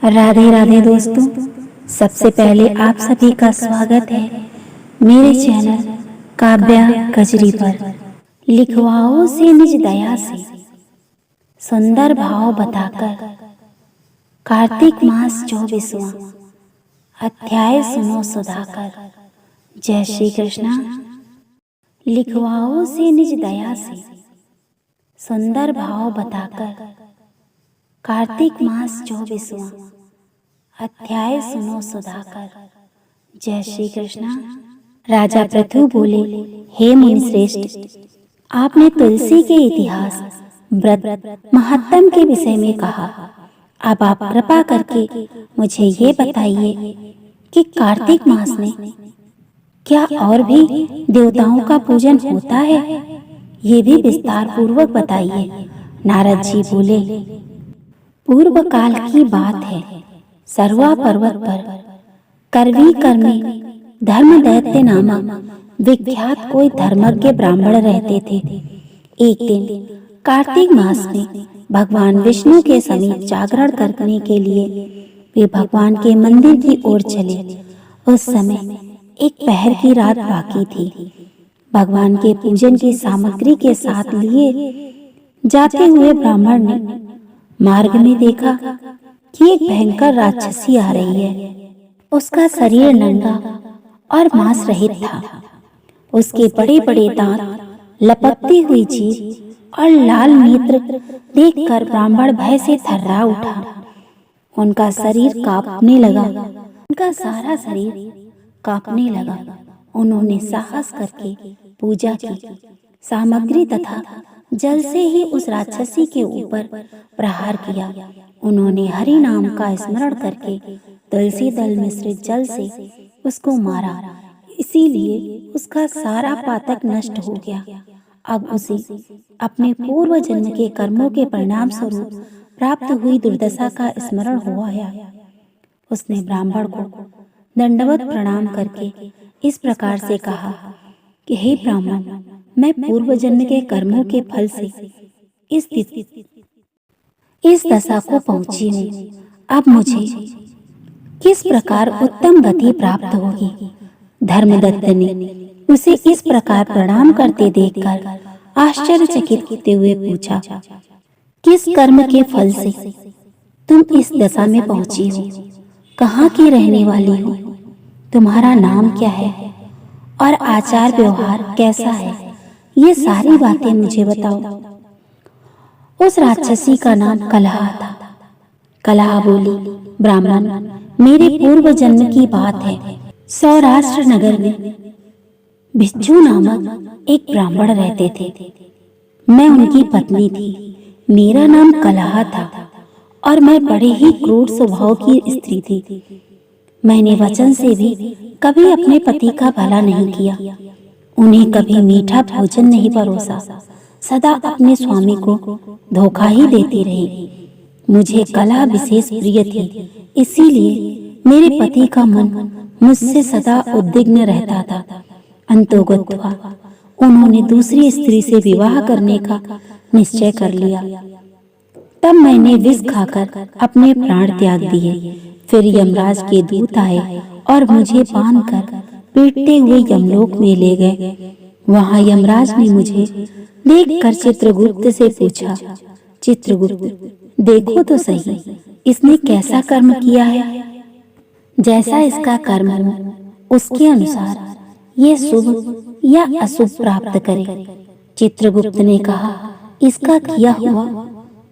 राधे राधे दोस्तों, सबसे पहले आप सभी का स्वागत है मेरे चैनल काव्या कजरी पर। लिखवाओ से निज दया से सुंदर भाव बताकर, कार्तिक मास 24वां अध्याय सुनो सुधाकर। जय श्री कृष्णा। लिखवाओ से निज दया से सुंदर भाव बताकर, कार्तिक मास 24वां अध्याय सुनो सुधाकर। जय श्री कृष्णा। राजा पृथु बोले, हे मुनि श्रेष्ठ, आपने तुलसी के इतिहास, व्रत, महत्तम के विषय में कहा। अब आप कृपा करके मुझे ये बताइए कि कार्तिक मास में क्या और भी देवताओं का पूजन होता है? ये भी विस्तार पूर्वक बताइए। नारद जी बोले, पूर्व काल की बात है। सरवा पर्वत पर करवी में धर्म दैत्य नामक विख्यात कोई धर्मज्ञ ब्राह्मण रहते थे। एक दिन कार्तिक मास में भगवान विष्णु के समीप जागरण करने के लिए वे भगवान के मंदिर की ओर चले। उस समय एक पहर की रात बाकी थी। भगवान के पूजन की सामग्री के साथ लिए जाते हुए ब्राह्मण ने मार्ग में देखा कि एक भयंकर राक्षसी आ रही है। उसका शरीर नंगा और मांस रहित था। उसके बड़े बड़े दांत, लपकती हुई जीभ और लाल नेत्र देखकर ब्राह्मण भय से थर्रा उठा। उनका शरीर कांपने लगा। उनका सारा शरीर कांपने लगा। उन्होंने साहस करके पूजा की सामग्री तथा जल से ही उस राक्षसी के ऊपर प्रहार किया। उन्होंने हरि नाम का स्मरण करके तुलसी दल मिश्रित जल से उसको मारा। इसीलिए उसका सारा पातक नष्ट हो गया। अब उसे अपने पूर्व जन्म के कर्मों के परिणाम स्वरूप प्राप्त हुई दुर्दशा का स्मरण हो आया। उसने ब्राह्मण को दंडवत प्रणाम करके इस प्रकार से कहा कि हे ब्राह्मण, मैं पूर्व जन्म के कर्मों के फल से इस दशा को पहुंची हूँ। अब मुझे किस प्रकार उत्तम गति प्राप्त होगी? धर्मदत्त ने उसे इस प्रकार प्रणाम करते देखकर आश्चर्यचकित होते हुए पूछा, किस कर्म के फल से तुम इस दशा में पहुंची हो? कहाँ की रहने वाली हो? तुम्हारा नाम क्या है और आचार व्यवहार कैसा है? ये सारी बातें मुझे बताओ। उस राक्षसी का नाम कलहा था। कलहा बोली, ब्राह्मण, मेरे पूर्व जन्म की बात है। सौराष्ट्र नगर में भिक्षु नामक एक ब्राह्मण रहते थे। मैं उनकी पत्नी थी। मेरा नाम कलहा था और मैं बड़े ही क्रूर स्वभाव की स्त्री थी। मैंने वचन से भी कभी अपने पति का भला नहीं किया। उन्हें कभी मीठा भोजन नहीं परोसा। सदा अपने स्वामी को धोखा ही देती रही। मुझे कलह विशेष प्रिय थी, इसीलिए मेरे पति का मन मुझसे सदा उद्विग्न रहता था। अंतोगत्वा उन्होंने दूसरी स्त्री से विवाह करने का निश्चय कर लिया। तब मैंने विष खाकर अपने प्राण त्याग दिए। फिर यमराज के दूत आए और मुझे बांधकर पीटते हुए यमलोक में ले गए। वहां यमराज ने मुझे देखकर चित्रगुप्त से पूछा, चित्रगुप्त, देखो तो सही, इसने कैसा कर्म किया है? जैसा इसका कर्म हो उसके अनुसार ये शुभ या अशुभ प्राप्त करे। चित्रगुप्त ने कहा, इसका किया हुआ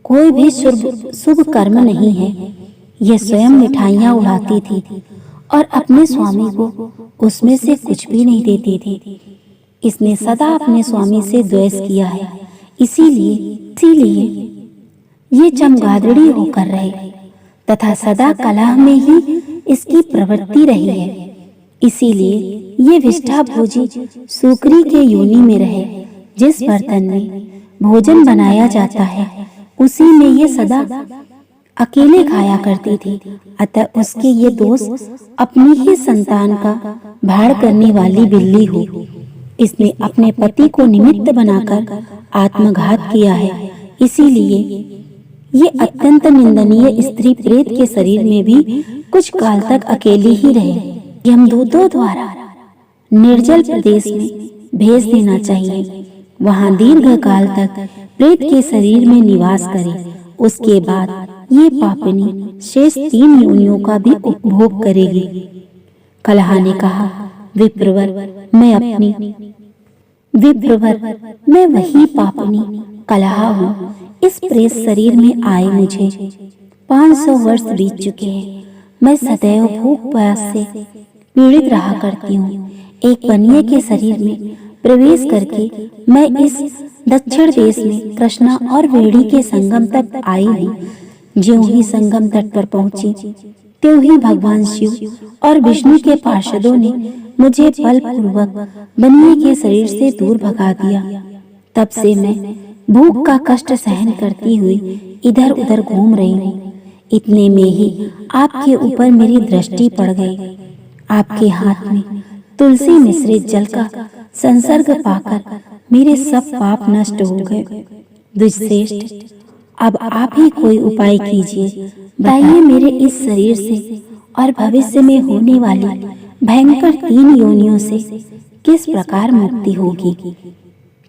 कोई भी शुभ कर्म नहीं है। यह स्वयं मिठाइयाँ उड़ाती थी और अपने स्वामी को उसमें से कुछ भी नहीं देती थी। इसने सदा अपने स्वामी से द्वेष किया है। इसीलिए ये चमगादड़ी होकर रहे तथा सदा कलह में ही इसकी प्रवृत्ति रही है। इसीलिए ये विष्ठा भोजी सूकरी के योनि में रहे। जिस बर्तन में भोजन बनाया जाता है उसी में ये सदा अकेले खाया करती थी। अतः उसके ये दोष अपनी ही संतान का भाड़ करने वाली बिल्ली हो। इसने अपने पति को निमित्त बनाकर आत्मघात किया है। इसीलिए ये अत्यंत निंदनीय स्त्री प्रेत के शरीर में भी कुछ काल तक अकेली ही रहे। यमदूतों द्वारा निर्जल प्रदेश में भेज देना चाहिए, वहां दीर्घ काल तक प्रेत के शरीर में निवास करे। उसके बाद ये पापिनी शेष 3 योनियों का भी उपभोग करेगी। कलहा ने कहा, विप्रवर, मैं वही पापिनी कलहा हूँ। इस प्रेत शरीर में आए मुझे 500 वर्ष बीत चुके हैं। मैं सदैव भूख प्यास से पीड़ित रहा करती हूँ। एक कन्या के शरीर में प्रवेश करके मैं इस दक्षिण देश में कृष्णा और वेणी के संगम तक आई हूँ। ज्यों ही संगम तट पर पहुंची, त्यों ही भगवान शिव और विष्णु के पार्षदों ने मुझे बलपूर्वक बनिए के शरीर से दूर भगा दिया। तब से मैं भूख का कष्ट सहन करती हुई इधर उधर घूम रही हूँ। इतने में ही आपके ऊपर मेरी दृष्टि पड़ गई। आपके हाथ में तुलसी मिश्रित जल का संसर्ग पाकर मेरे सब पाप नष्ट हो गए। द्विजश्रेष्ठ, अब आप ही कोई उपाय कीजिए। बताइए, मेरे इस शरीर से और भविष्य में होने वाली भयंकर 3 योनियों से किस प्रकार मुक्ति होगी।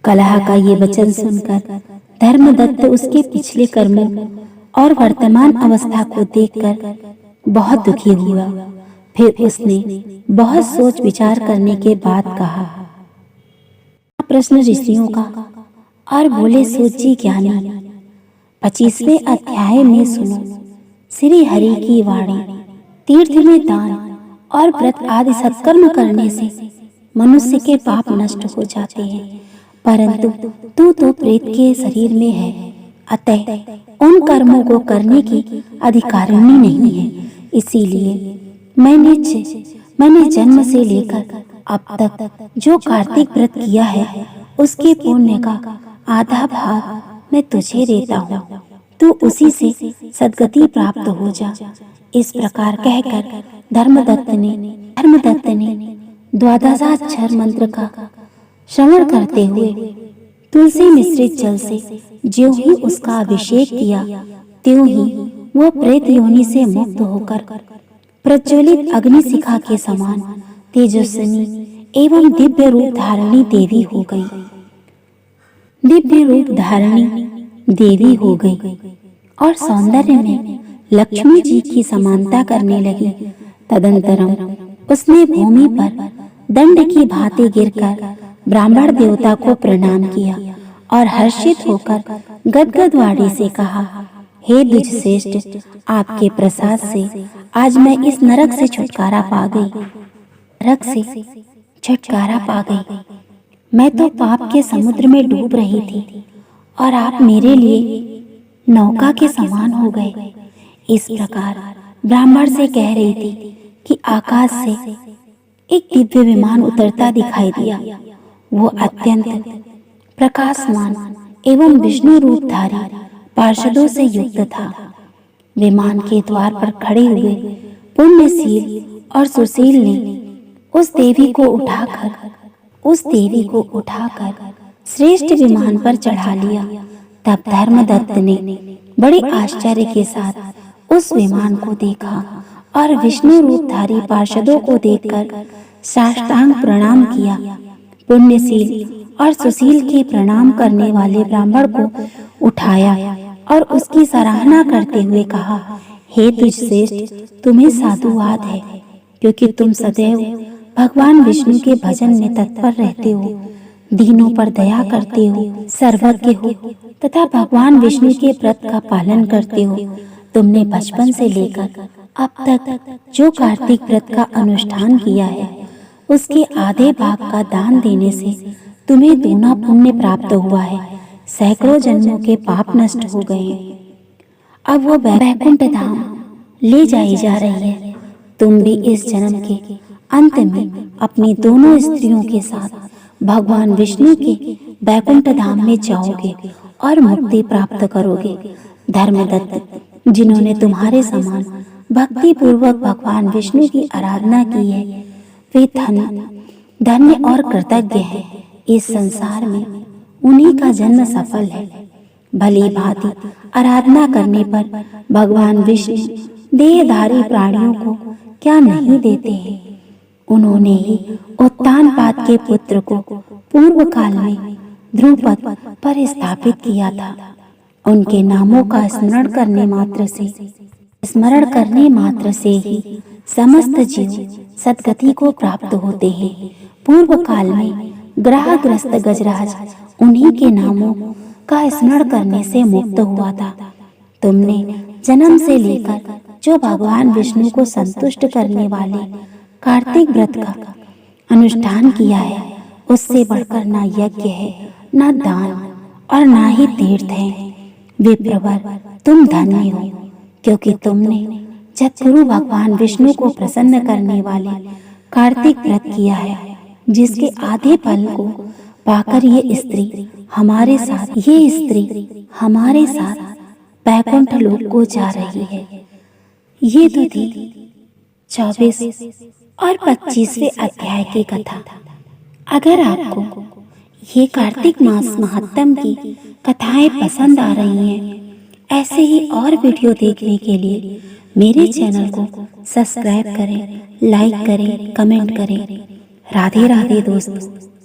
कलह का ये वचन सुनकर धर्मदत्त उसके पिछले कर्मों और वर्तमान अवस्था को देखकर बहुत दुखी हुआ। फिर उसने बहुत सोच विचार करने के बाद कहा, प्रश्न ऋषियों का और बोले, सोची ज्ञानी, 25वें अध्याय में सुनो। श्री हरि की वाणी, तीर्थ में दान और व्रत आदि सत्कर्म करने से मनुष्य के पाप नष्ट हो जाते हैं, परंतु तू तो प्रेत के शरीर में है, अतः उन कर्मों को करने की अधिकारिणी नहीं है। इसीलिए मैंने जन्म से लेकर अब तक जो कार्तिक व्रत किया है, उसके पुण्य का आधा भाग मैं तुझे देता हूँ। तू उसी से सद्गति प्राप्त हो जा। इस प्रकार कहकर धर्मदत्त ने द्वादशाक्षर मंत्र का श्रवण करते हुए तुलसी मिश्रित जल से ज्यों ही उसका अभिषेक किया, त्यों ही वह प्रेत योनि से मुक्त होकर प्रज्वलित अग्नि शिखा के समान तेजस्विनी एवं दिव्य रूप धारणी देवी हो गई और सौंदर्य में लक्ष्मी जी की समानता करने लगी। तदंतरम उसने भूमि पर दंड की भांति गिरकर ब्राह्मण देवता को प्रणाम किया और हर्षित होकर गदगद वाणी से कहा, हे द्विजश्रेष्ठ, आपके प्रसाद से आज मैं इस नरक से छुटकारा पा गई। मैं तो पाप के समुद्र में डूब रही थी और आप मेरे लिए नौका के समान हो गए। इस प्रकार ब्राह्मण से कह रही थी कि आकाश से एक दिव्य विमान उतरता दिखाई दिया। वो अत्यंत प्रकाशमान एवं विष्णु रूपधारी पार्षदों से युक्त था। विमान के द्वार पर खड़े हुए पुण्यशील और सुशील ने उस देवी को उठाकर श्रेष्ठ विमान पर चढ़ा लिया। तब धर्मदत्त ने बड़े आश्चर्य के साथ उस विमान को देखा और विष्णु रूपधारी पार्षदों को देखकर साष्टांग प्रणाम किया। पुण्यशील और सुशील के प्रणाम करने वाले ब्राह्मण को उठाया और उसकी सराहना करते हुए कहा, हे द्विजश्रेष्ठ, तुम्हें साधुवाद है, क्योंकि तुम सदैव भगवान विष्णु के भजन में तत्पर रहते हो, दीनों पर दया करते हो, सर्वज्ञ हो तथा भगवान विष्णु के व्रत का पालन करते हो। तुमने बचपन से लेकर अब तक जो कार्तिक व्रत का अनुष्ठान किया है, उसके आधे भाग का दान देने से तुम्हें दूना पुण्य प्राप्त हुआ है। सैकड़ों जन्मों के पाप नष्ट हो गए। अब वो वैकुंठ धाम ले जाई जा रही है। तुम भी इस जन्म के अंत में अपनी दोनों स्त्रियों के साथ भगवान विष्णु के वैकुंठ धाम में जाओगे और मुक्ति प्राप्त करोगे। धर्मदत्त, जिन्होंने तुम्हारे समान भक्ति पूर्वक भगवान विष्णु की आराधना की है, वे धन्य और कृतज्ञ हैं। इस संसार में उन्हीं का जन्म सफल है। भली भांति आराधना करने पर भगवान विष्णु देहधारी प्राणियों को क्या नहीं देते हैं। उन्होंने ही उत्तानपाद के पुत्र को पूर्व काल में ध्रुपद पर स्थापित किया था। उनके नामों का स्मरण करने मात्र से ही समस्त जीव सद्गति को प्राप्त होते हैं। पूर्व काल में ग्रहग्रस्त गजराज उन्हीं के नामों का स्मरण करने से मुक्त हुआ था। तुमने जन्म से लेकर जो भगवान विष्णु को संतुष्ट करने वाले कार्तिक व्रत का अनुष्ठान किया है, उससे बढ़कर ना यज्ञ है, ना दान और ना ही तीर्थ है। विप्रवर, तुम धन्य हो, क्योंकि तुमने जगद्गुरु भगवान विष्णु को प्रसन्न करने वाले कार्तिक व्रत किया है, जिसके आधे फल को पाकर ये स्त्री हमारे साथ बैकुंठ लोक को जा रही है। ये तो थी 24 और 25वें अध्याय की कथा। अगर आपको ये कार्तिक मास महात्म की कथाएं पसंद आ रही हैं, ऐसे ही और वीडियो देखने के लिए मेरे चैनल को सब्सक्राइब करें, लाइक करें, कमेंट करें। राधे राधे दोस्तों।